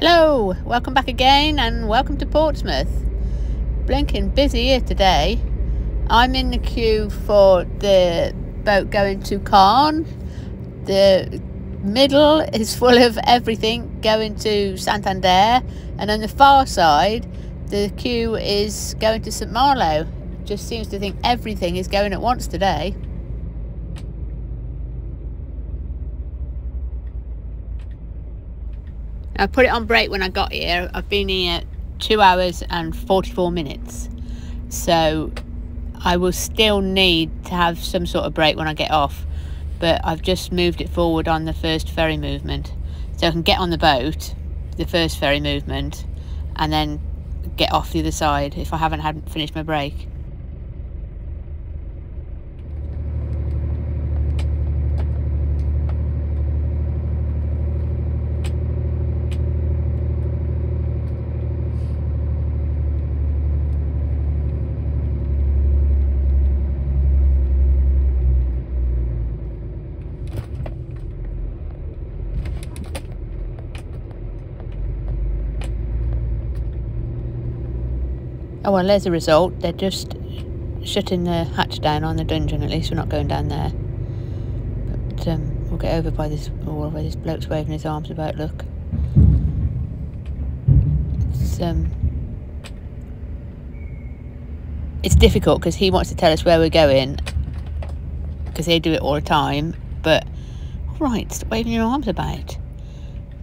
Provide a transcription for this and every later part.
Hello, welcome back again and welcome to Portsmouth. Blinking busy here today. I'm in the queue for the boat going to Caen. The middle is full of everything going to Santander, and on the far side the queue is going to St Malo. Just seems to think everything is going at once today. I put it on break when I got here. I've been here 2 hours and 44 minutes. So I will still need to have some sort of break when I get off. But I've just moved it forward on the first ferry movement. So I can get on the boat, the first ferry movement, and then get off the other side if I hadn't finished my break. Oh well, there's a result. They're just shutting the hatch down on the dungeon. At least we're not going down there. But we'll get over by this wall where this bloke's waving his arms about. Look, it's difficult because he wants to tell us where we're going because they do it all the time. But all right, stop waving your arms about.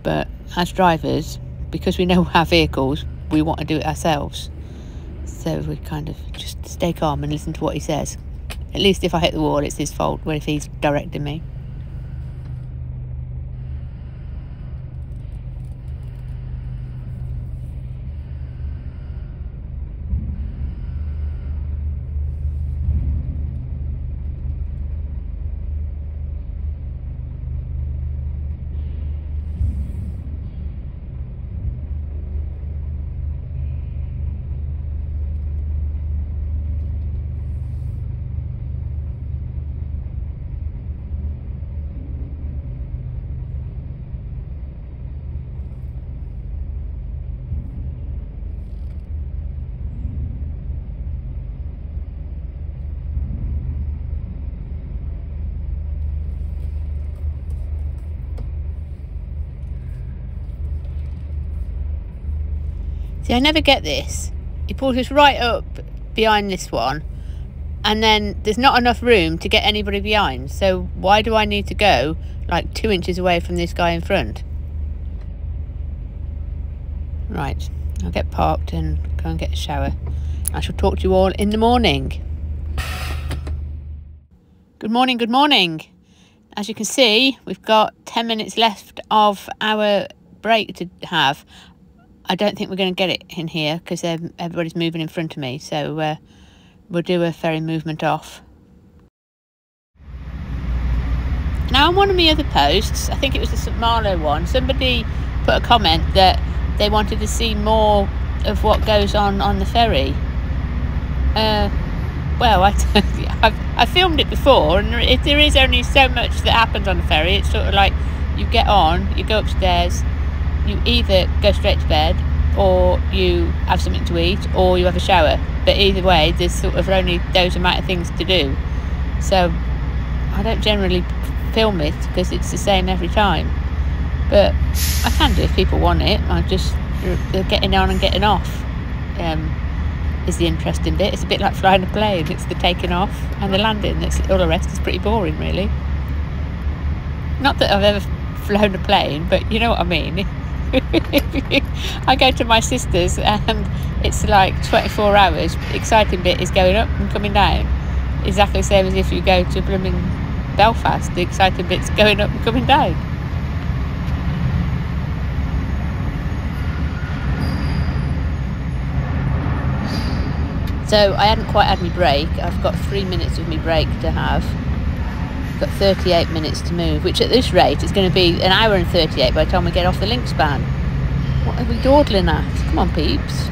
But as drivers, because we know our vehicles, we want to do it ourselves. So we kind of just stay calm and listen to what he says. At least if I hit the wall, it's his fault, what if he's directing me? See, I never get this. He pulls us right up behind this one, and then there's not enough room to get anybody behind. So why do I need to go like 2 inches away from this guy in front? Right, I'll get parked and go and get a shower. I shall talk to you all in the morning. Good morning, good morning. As you can see, we've got 10 minutes left of our break to have. I don't think we're going to get it in here because everybody's moving in front of me. So we'll do a ferry movement off. Now on one of my other posts, I think it was the St Malo one, somebody put a comment that they wanted to see more of what goes on the ferry. Well, I filmed it before, and there is only so much that happens on the ferry. It's sort of like you get on, you go upstairs, you either go straight to bed, or you have something to eat, or you have a shower. But either way, there's sort of only those amount of things to do. So I don't generally film it because it's the same every time. But I can do if people want it. The getting on and getting off is the interesting bit. It's a bit like flying a plane. It's the taking off and the landing. All the rest is pretty boring, really. Not that I've ever flown a plane, but you know what I mean. I go to my sister's and it's like 24 hours. The exciting bit is going up and coming down. Exactly the same as if you go to blooming Belfast. The exciting bit's going up and coming down. So I hadn't quite had my break. I've got 3 minutes of my break to have. I've got 38 minutes to move, which at this rate is going to be an hour and 38 by the time we get off the link span. What are we dawdling at? Come on, peeps.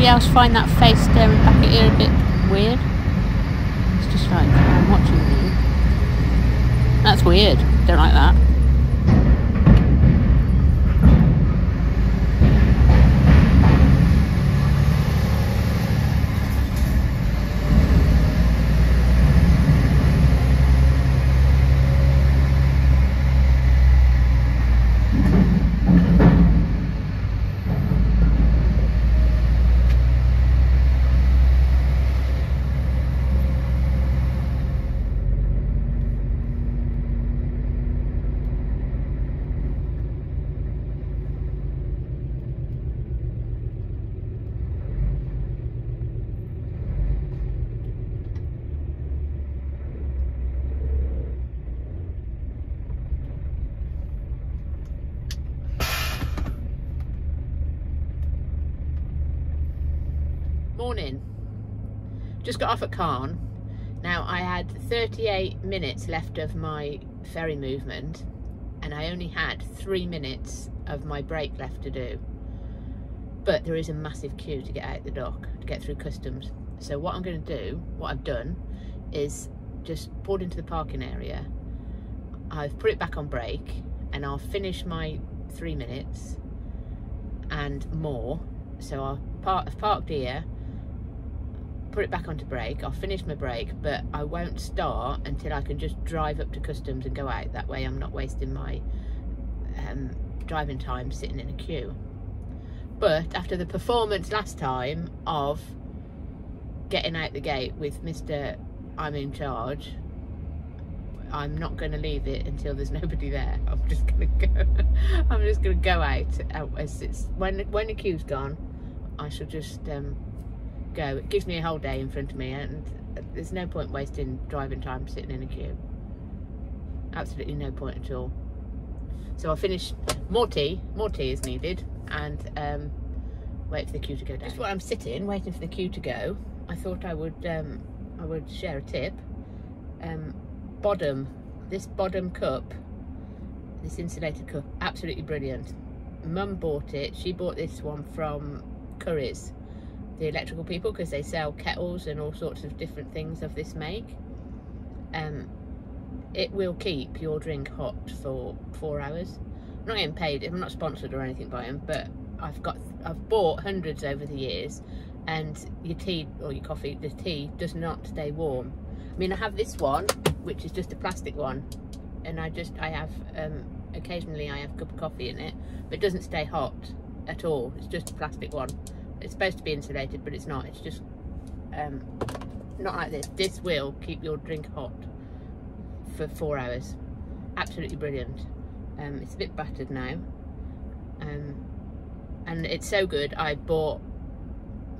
else find that face staring back at you a bit weird? It's just like, I'm watching you. That's weird. Don't like that. Morning. Just got off at Caen. Now I had 38 minutes left of my ferry movement and I only had 3 minutes of my break left to do. But there is a massive queue to get out the dock, to get through customs. So what I'm going to do, what I've done, is just pulled into the parking area. I've put it back on break and I'll finish my 3 minutes and more. So I've parked here, put it back onto break. I'll finish my break, but I won't start until I can just drive up to customs and go out. That way I'm not wasting my driving time sitting in a queue. But after the performance last time of getting out the gate with Mr. I'm in charge, I'm not going to leave it until there's nobody there. I'm just going to go. I'm just going to go out as it's when the queue's gone. I shall just go. It gives me a whole day in front of me, and there's no point wasting driving time sitting in a queue. Absolutely no point at all. So I'll finish. More tea is needed, and wait for the queue to go down. Just while I'm sitting waiting for the queue to go, I thought I would share a tip. Bodum, this Bodum cup, this insulated cup, absolutely brilliant. Mum bought it. She bought this one from Curry's, the electrical people, because they sell kettles and all sorts of different things of this make. It will keep your drink hot for 4 hours. I'm not getting paid, I'm not sponsored or anything by them, but I've bought hundreds over the years, and your tea or your coffee, the tea does not stay warm. I mean, I have this one, which is just a plastic one, and I have occasionally I have a cup of coffee in it, but it doesn't stay hot at all. It's just a plastic one. It's supposed to be insulated, but it's not. It's just not like this. This will keep your drink hot for 4 hours. Absolutely brilliant. It's a bit battered now, and it's so good. I bought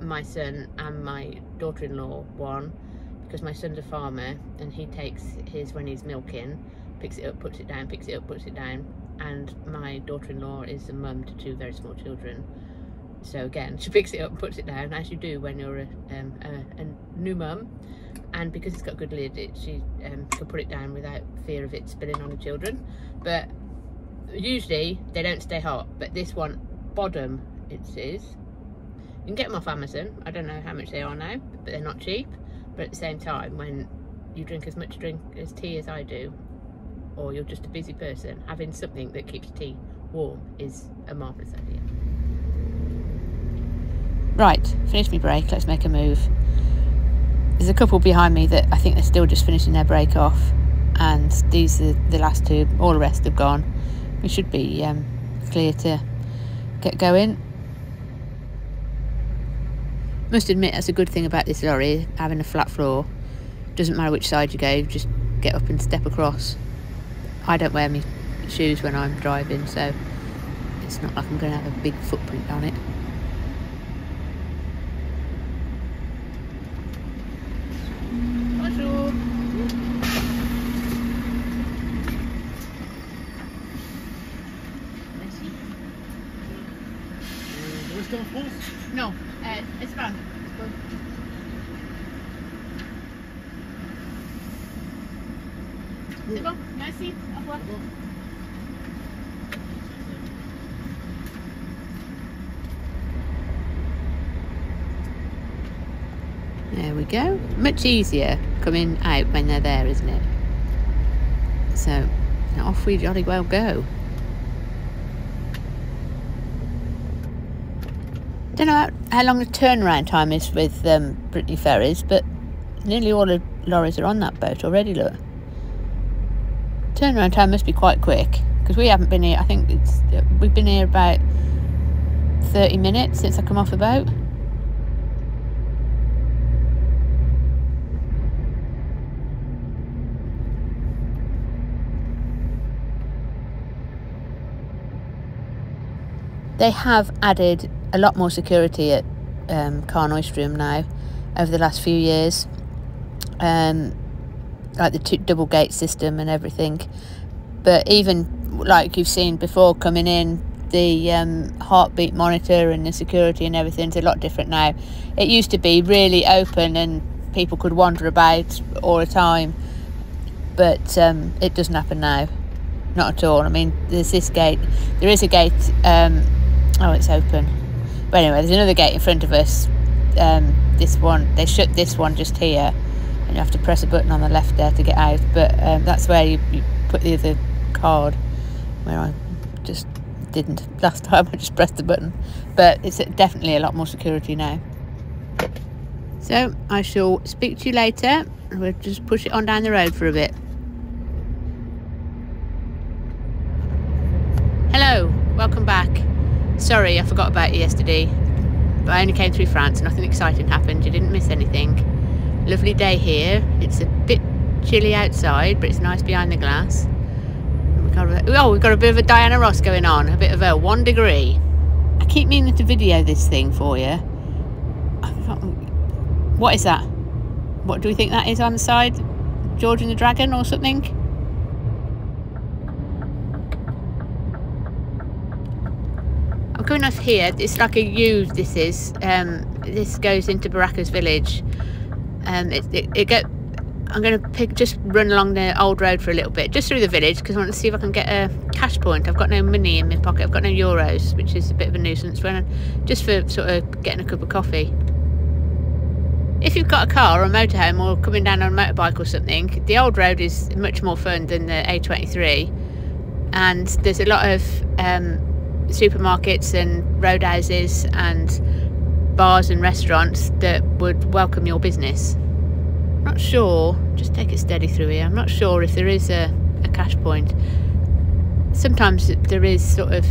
my son and my daughter-in-law one, because my son's a farmer and he takes his when he's milking, picks it up, puts it down, picks it up, puts it down, and my daughter-in-law is a mum to 2 very small children. So again, she picks it up and puts it down, as you do when you're a new mum. And because it's got a good lid, she can put it down without fear of it spilling on the children. But usually they don't stay hot. But this one, Bodum, it is. You can get them off Amazon. I don't know how much they are now, but they're not cheap. But at the same time, when you drink as much tea as I do, or you're just a busy person, having something that keeps tea warm is a marvellous idea. Right, finished my break, let's make a move. There's a couple behind me that I think they're still just finishing their break off, and these are the last 2, all the rest have gone. We should be clear to get going. Must admit, that's a good thing about this lorry, having a flat floor. Doesn't matter which side you go, just get up and step across. I don't wear my shoes when I'm driving, so it's not like I'm going to have a big footprint on it. Bonjour. Merci. Vous restez en France? Non, Espagne. C'est bon, merci, au revoir. we go. Much easier coming out when they're there, isn't it? So off we jolly well go. Don't know how long the turnaround time is with Brittany ferries, but nearly all the lorries are on that boat already. Look, turnaround time must be quite quick, because we haven't been here. I think we've been here about 30 minutes since I come off the boat. They have added a lot more security at Carnoystrum now over the last few years, like the double gate system and everything. But even like you've seen before coming in, the heartbeat monitor and the security and everything's a lot different now. It used to be really open and people could wander about all the time, but it doesn't happen now, not at all. I mean, there's this gate, there is a gate, oh, it's open. But anyway, there's another gate in front of us. This one, they shut this one just here, and you have to press a button on the left there to get out. But that's where you put the other card, where I just didn't last time. I just pressed the button. But it's definitely a lot more security now. So I shall speak to you later. We'll just push it on down the road for a bit. Hello, welcome back. Sorry, I forgot about you yesterday, but I only came through France. Nothing exciting happened. You didn't miss anything. Lovely day here. It's a bit chilly outside, but it's nice behind the glass. We've got a bit of a Diana Ross going on. A bit of a 1 degree. I keep meaning to video this thing for you. What is that? What do we think that is on the side? George and the Dragon or something? I'm coming off here. It's like a U, this is. This goes into Baracas village. I'm going to just run along the old road for a little bit, just through the village, because I want to see if I can get a cash point. I've got no money in my pocket. I've got no euros, which is a bit of a nuisance, just for sort of getting a cup of coffee. If you've got a car or a motorhome or coming down on a motorbike or something, the old road is much more fun than the A23, and there's a lot of supermarkets and roadhouses and bars and restaurants that would welcome your business. I'm not sure, just take it steady through here, I'm not sure if there is a cash point. Sometimes there is, sort of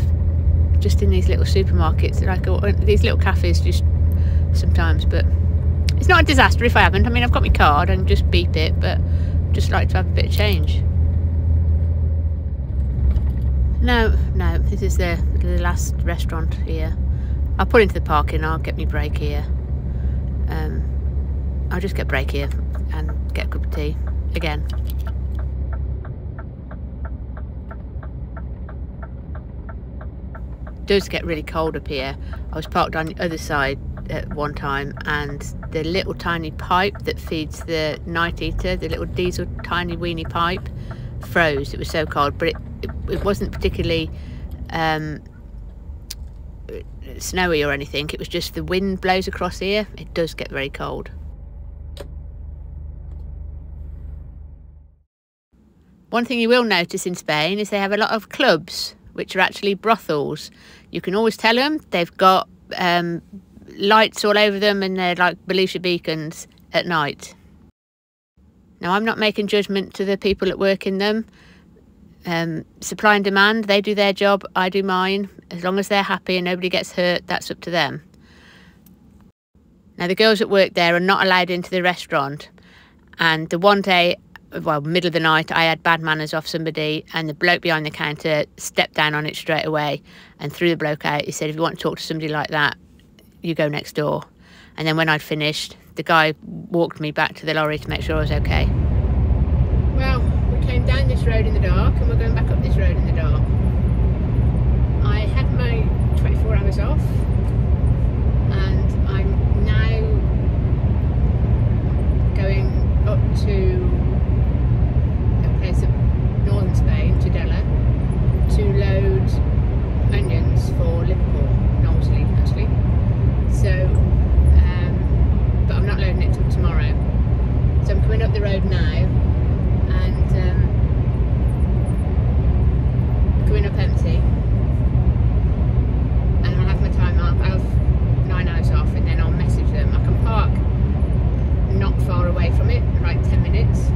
just in these little supermarkets, like these little cafes, just sometimes, but it's not a disaster if I haven't. I mean, I've got my card, I can just beep it, but just like to have a bit of change. No, this is the last restaurant here. I'll pull into the parking, I'll get my break here. I'll just get a break here and get a cup of tea again. It does get really cold up here. I was parked on the other side at one time, and the little tiny pipe that feeds the night eater, the little diesel tiny weeny pipe, froze. It was so cold, but it wasn't particularly snowy or anything. It was just the wind blows across here. It does get very cold. One thing you will notice in Spain is they have a lot of clubs, which are actually brothels. You can always tell them. They've got lights all over them, and they're like Belushi beacons at night. Now, I'm not making judgment to the people that work in them. Supply and demand, they do their job, I do mine. As long as they're happy and nobody gets hurt, that's up to them. Now, the girls that work there are not allowed into the restaurant. And the one day, well, middle of the night, I had bad manners off somebody, and the bloke behind the counter stepped down on it straight away and threw the bloke out. He said, if you want to talk to somebody like that, you go next door. And then when I'd finished, the guy walked me back to the lorry to make sure I was okay. Well, we came down this road in the dark, and we're going back up this road in the dark. I had my 24 hours off, and I'm now going up to a place of northern Spain, Tudela, to load onions for Liverpool, Knowsley actually. So, but I'm not loading it till tomorrow. up the road now and coming up empty, and I'll have my time up. I'll have 9 hours off, and then I'll message them. I can park not far away from it, like 10 minutes,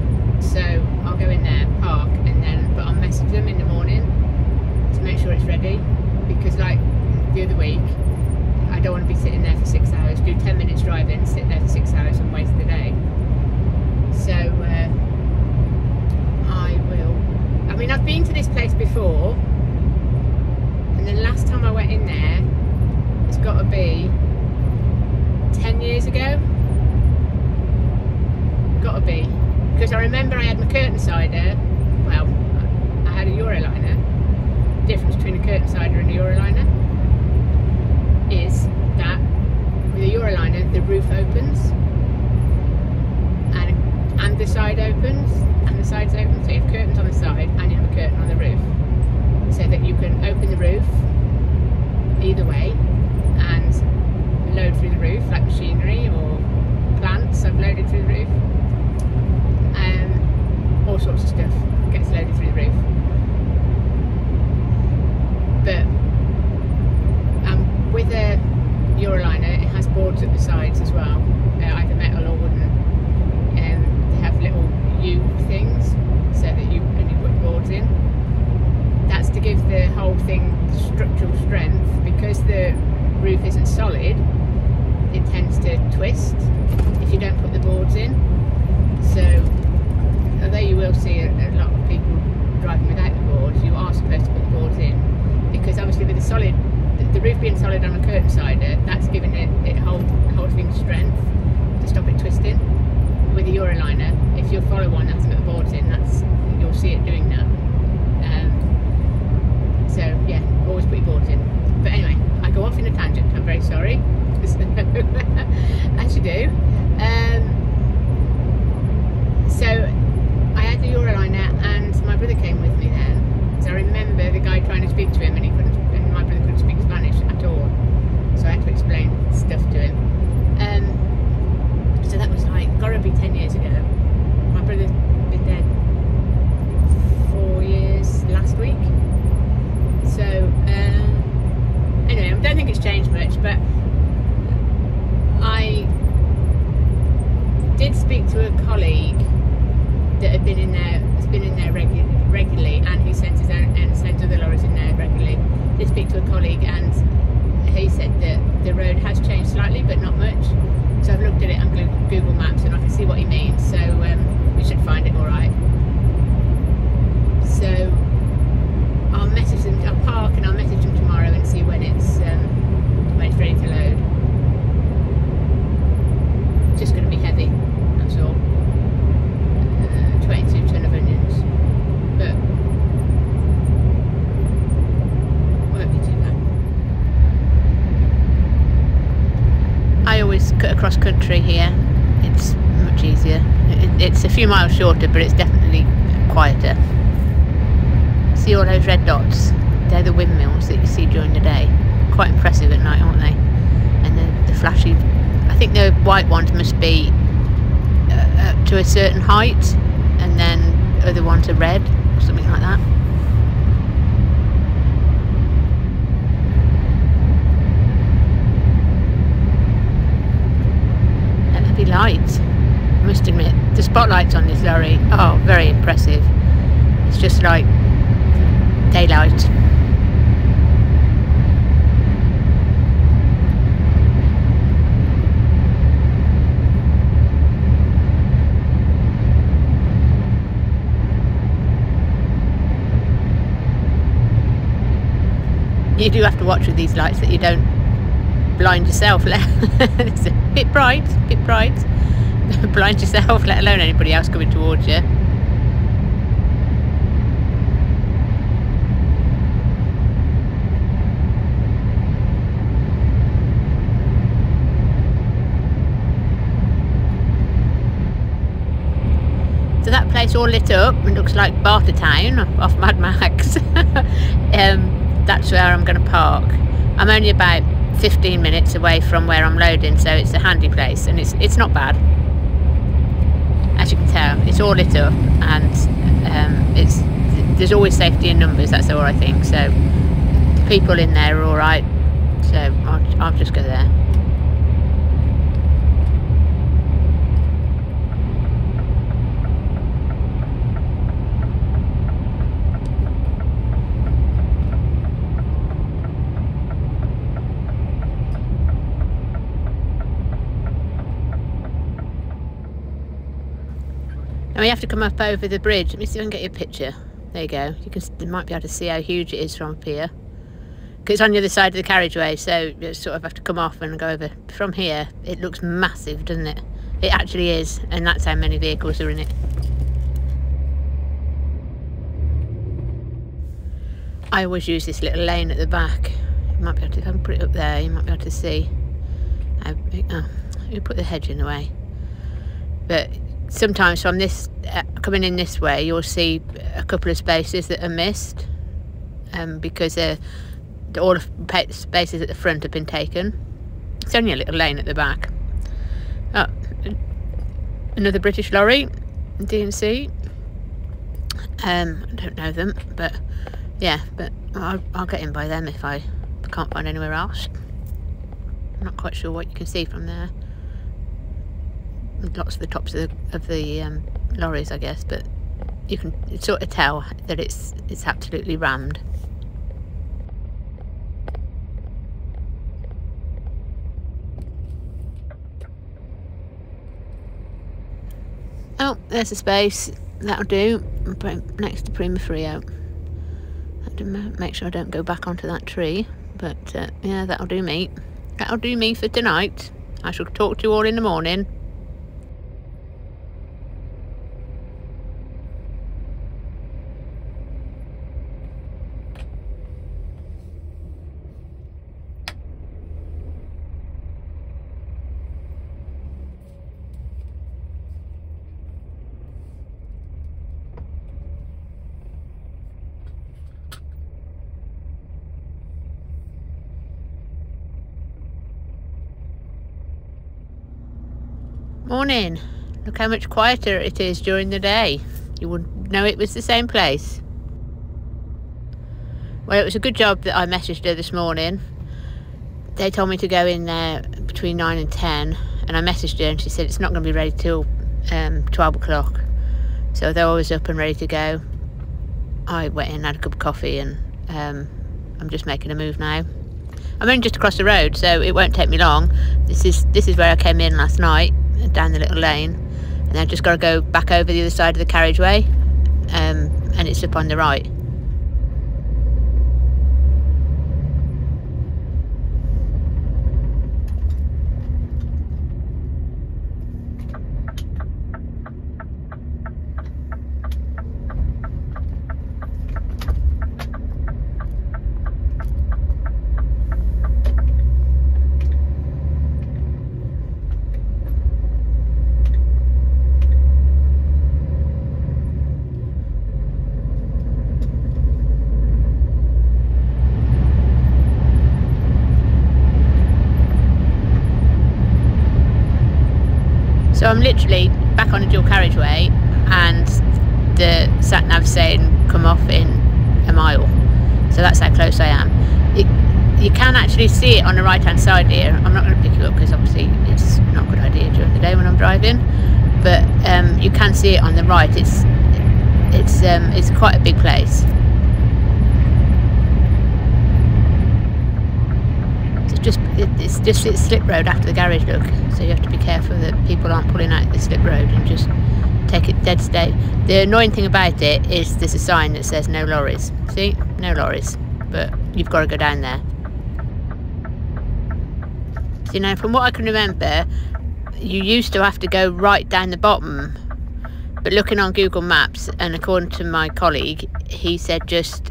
so I'll go in there, park, and then but I'll message them in the morning to make sure it's ready, because like the other week I don't want to be sitting there for 6 hours, do 10 minutes driving, sit there for 6 hours and waste the day. So I will, I mean, I've been to this place before, and the last time I went in there, it's got to be 10 years ago. Got to be, because I remember I had my curtain cider. Well, I had a Euroliner. The difference between a curtain cider and a Euroliner is that with a Euroliner the roof opens and the side opens and the sides open, so you have curtains on the side and you have a curtain on the roof, so that you can open the roof either way and load through the roof like machinery or plants I've loaded through the roof. All sorts of stuff gets loaded through the roof. But with a Euroliner, it has boards at the sides as well, either metal or wooden. They have little U things so that you only put boards in. That's to give the whole thing structural strength. Because the roof isn't solid, it tends to twist if you don't put the boards in. So although you will see a lot of people driving without the boards, you are supposed to put the boards in, because obviously with the roof being solid on a curtain cider, that's giving it whole thing strength to stop it twisting. With a Euroliner, if you follow one that hasn't got the boards in, you'll see it doing that. So yeah, always put your boards in. But anyway, I go off in a tangent, I'm very sorry. As you do. So I had the Euroliner and my brother came with me then. So I remember the guy trying to speak to him, and my brother couldn't speak Spanish at all. So I had to explain stuff to him. So that was like, gotta be 10 years ago. My brother's been dead 4 years last week. So anyway, I don't think it's changed much, but I did speak to a colleague that had been in there, has been in there regularly, and he sends his own and sends other lorries in there regularly. Did speak to a colleague, and he said that the road has changed slightly, but not much. So I've looked at it on Google Maps, and I can see what he means. So we should find it all right. So I'll message them. I'll park and I'll message them tomorrow and see when it's ready to load. It's just going to be heavy. That's all. 22 ton of onions, but won't be too bad. I always cut across country here. It's much easier. It's a few miles shorter, but it's definitely quieter. See all those red dots? They're the windmills that you see during the day. Quite impressive at night, aren't they? And the flashy, I think the white ones must be up to a certain height, and then other ones are red or something like that. And heavy lights, I must admit. The spotlights on this lorry are very impressive. It's just like daylight. You do have to watch with these lights that you don't blind yourself. It's a bit bright, blind yourself, let alone anybody else coming towards you. So that place all lit up and looks like Bartertown off Mad Max. That's where I'm going to park. I'm only about 15 minutes away from where I'm loading, so it's a handy place, and it's not bad. as you can tell, it's all lit up, and there's always safety in numbers. That's all I think. So the people in there are all right. So I'll just go there. Now we have to come up over the bridge. Let me see if I can get you a picture. There you go. You might be able to see how huge it is from up here. Because it's on the other side of the carriageway, so you sort of have to come off and go over. From here, it looks massive, doesn't it? It actually is, and that's how many vehicles are in it. I always use this little lane at the back. You might be able to, if I can put it up there, you might be able to see. You put the hedge in the way. But sometimes from this, coming in this way, you'll see a couple of spaces that are missed, because all the spaces at the front have been taken. It's only a little lane at the back. Oh, another British lorry, D&C. I don't know them, but yeah, but I'll get in by them if I can't find anywhere else. I'm not quite sure what you can see from there. Lots of the tops of the lorries, I guess, but you can sort of tell that it's absolutely rammed. Oh, there's a space. That'll do. Next to Prima Frio. Make sure I don't go back onto that tree. But yeah, that'll do me. That'll do me for tonight. I shall talk to you all in the morning. Morning. Look how much quieter it is during the day. You wouldn't know it was the same place. Well, it was a good job that I messaged her this morning. They told me to go in there between 9 and 10, and I messaged her and she said it's not going to be ready till 12 o'clock. So though I was up and ready to go, I went in and had a cup of coffee, and I'm just making a move now. I'm only just across the road, so it won't take me long. This is where I came in last night, down the little lane, and then I've just got to go back over the other side of the carriageway, and it's up on the right. So I'm literally back on a dual carriageway, and the sat nav saying come off in a mile. So that's how close I am. You can actually see it on the right hand side here. I'm not going to pick you up because obviously it's not a good idea during the day when I'm driving. But you can see it on the right. It's quite a big place. It's slip road after the garage, look, so you have to be careful that people aren't pulling out the slip road and just take it dead steady. The annoying thing about it is there's a sign that says no lorries. See, no lorries, but you've got to go down there. So, you know, from what I can remember, you used to have to go right down the bottom, but looking on Google Maps, and according to my colleague, he said just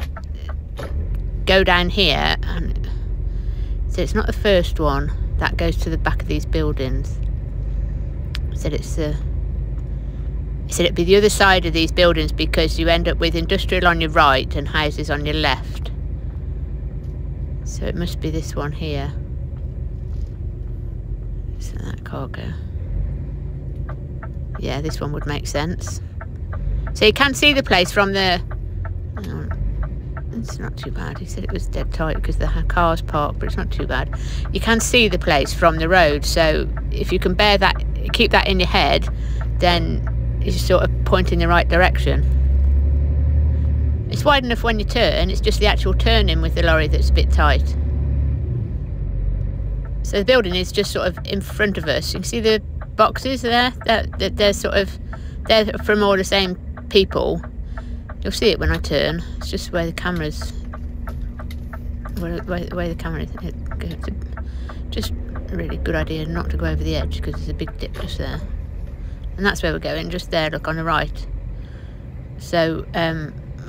go down here, and so it's not the first one that goes to the back of these buildings. He said it'd be the other side of these buildings, because you end up with industrial on your right and houses on your left. So it must be this one here. So that cargo. Yeah, this one would make sense. So you can see the place from the... It's not too bad. He said it was dead tight because the car's parked, but it's not too bad. You can see the place from the road, so if you can bear that, keep that in your head, then you're sort of pointing the right direction. It's wide enough when you turn, it's just the actual turning with the lorry that's a bit tight. So the building is just sort of in front of us. You can see the boxes there, they're sort of, they're from all the same people. You'll see it when I turn. It's just where the camera's, where the camera is. It's just a really good idea not to go over the edge because there's a big dip just there. And that's where we're going, just there, look, on the right. So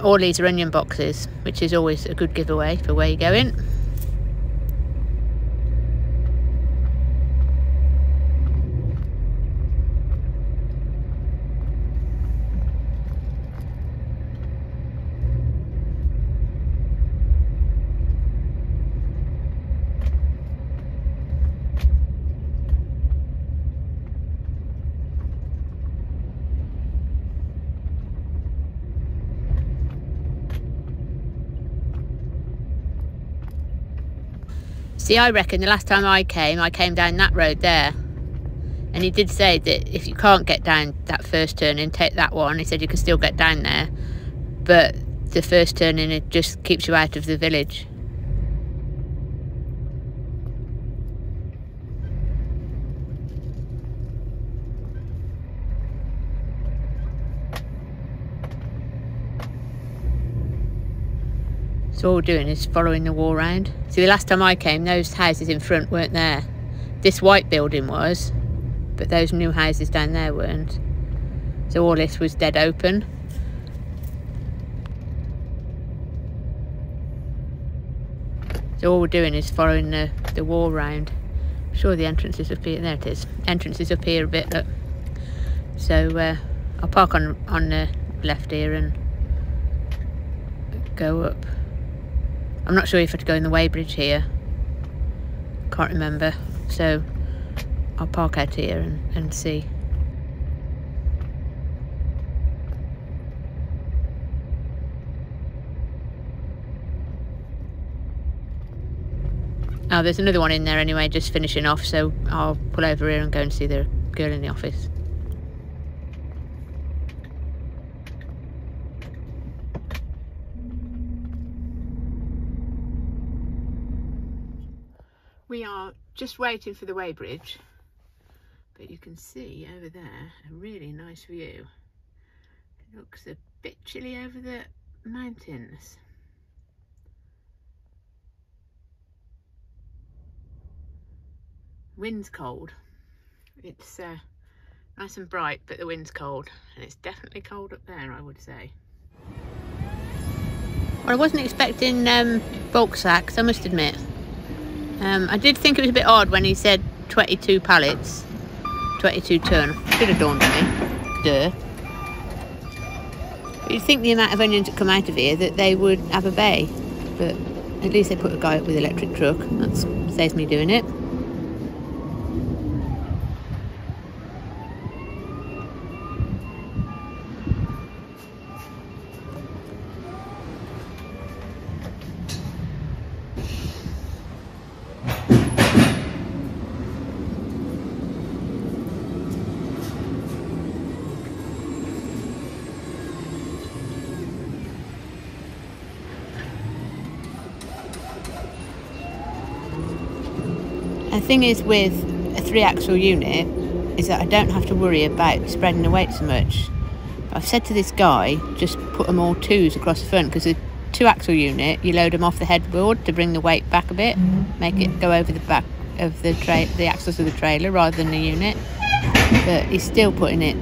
all these are onion boxes, which is always a good giveaway for where you're going. See, I reckon the last time I came down that road there. And he did say that if you can't get down that first turning, take that one. He said you can still get down there. But the first turning, it just keeps you out of the village. So all we're doing is following the wall round. See, the last time I came, those houses in front weren't there. This white building was, but those new houses down there weren't. So all this was dead open. So all we're doing is following the wall round. I'm sure the entrance is up here. There it is. Entrance is up here a bit, look. So I'll park on the left here and go up. I'm not sure if I have to go in the weighbridge here. Can't remember. So I'll park out here and see. Oh, there's another one in there anyway, just finishing off, so I'll pull over here and go and see the girl in the office. We are just waiting for the weighbridge, but you can see over there a really nice view. It looks a bit chilly over the mountains. Wind's cold. It's nice and bright, but the wind's cold, and it's definitely cold up there, I would say. Well, I wasn't expecting bulk sacks, I must admit. I did think it was a bit odd when he said 22 pallets, 22 tonne. Should have dawned on me. Duh. But you'd think the amount of onions that come out of here that they would have a bay. But at least they put a guy up with an electric truck. That saves me doing it. The thing is with a 3-axle unit is that I don't have to worry about spreading the weight so much. I've said to this guy, just put them all 2s across the front, because the 2-axle unit, you load them off the headboard to bring the weight back a bit, make it go over the back of the axles of the trailer rather than the unit. But he's still putting it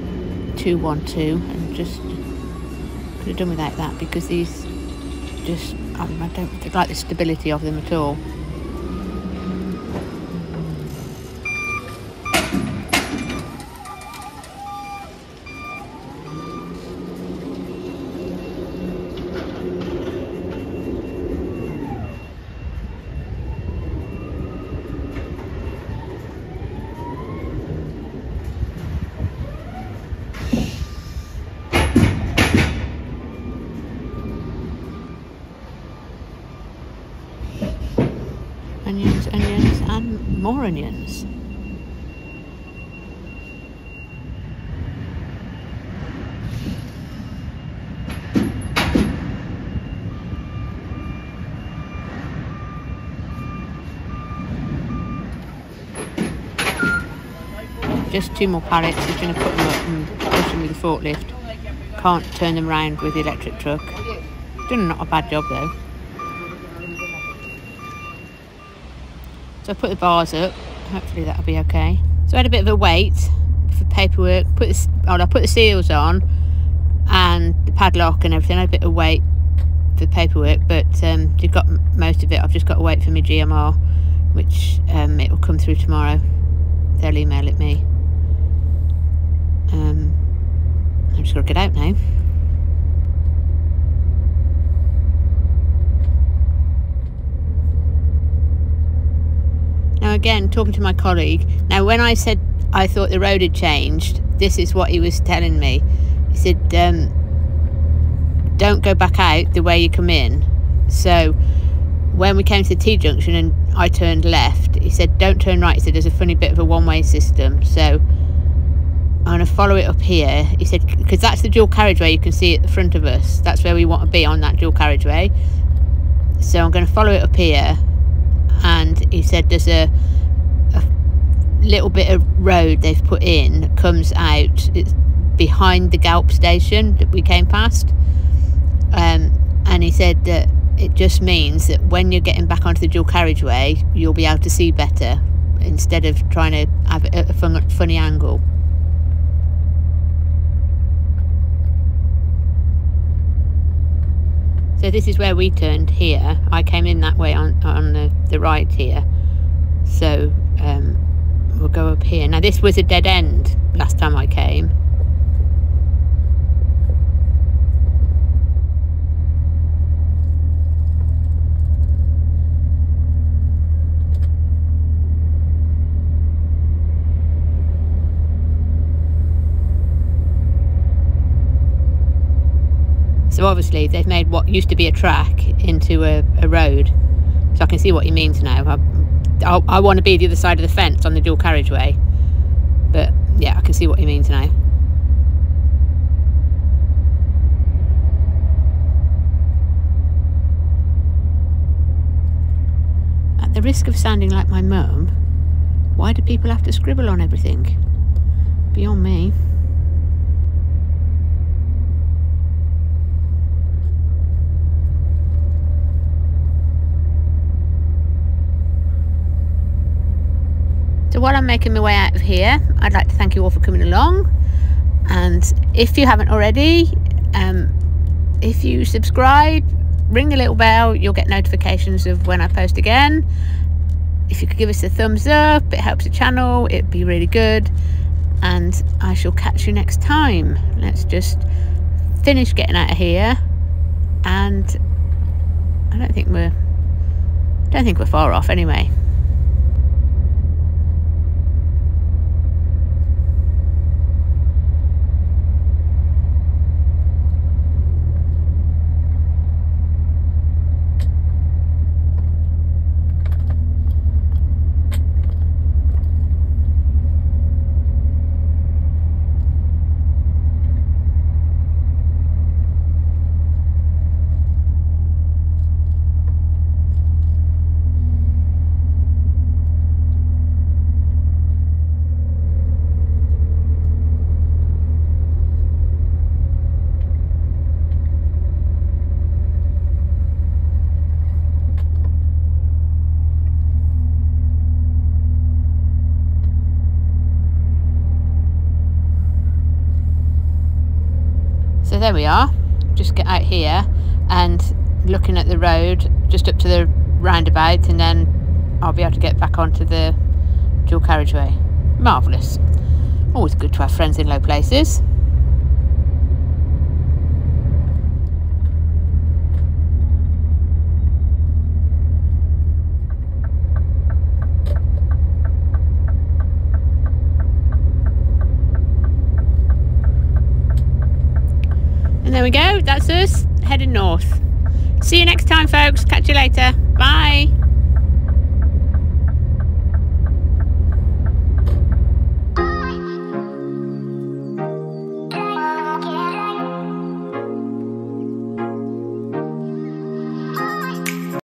2-1-2, and just could have done without that, because these just, I don't like the stability of them at all. onions and more onions. Just 2 more pallets. He's going to put them up and push them with the forklift. Can't turn them around with the electric truck. Done not a bad job though. So I put the bars up. Hopefully that'll be okay. So I had a bit of a wait for paperwork. I put the seals on and the padlock and everything. I had a bit of wait for paperwork, but you've got most of it. I've just got to wait for my GMR, which it will come through tomorrow. They'll email it me. I'm just got to get out now. Now again, talking to my colleague, now when I said I thought the road had changed, this is what he was telling me. He said, don't go back out the way you come in. So when we came to the T-junction and I turned left, he said, don't turn right. He said, there's a funny bit of a one-way system. So I'm going to follow it up here. He said, because that's the dual carriageway, you can see at the front of us. That's where we want to be, on that dual carriageway. So I'm going to follow it up here. And he said there's a little bit of road they've put in that comes out. It's behind the Galp station that we came past. And he said that it just means that when you're getting back onto the dual carriageway, you'll be able to see better instead of trying to have a funny angle. So this is where we turned here. I came in that way on the right here. So we'll go up here. Now this was a dead end last time I came. So obviously they've made what used to be a track into a road. So I can see what he means now. I want to be the other side of the fence on the dual carriageway. But yeah, I can see what he means now. At the risk of sounding like my mum, why do people have to scribble on everything? Beyond me. So while I'm making my way out of here, I'd like to thank you all for coming along. And if you haven't already, if you subscribe, ring the little bell, you'll get notifications of when I post again. If you could give us a thumbs up, it helps the channel, it'd be really good. And I shall catch you next time. Let's just finish getting out of here. And I don't think we're far off anyway. So there we are, just get out here and looking at the road just up to the roundabout, and then I'll be able to get back onto the dual carriageway. Marvellous. Always good to have friends in low places. And there we go, that's us heading north. See you next time, folks. Catch you later. Bye.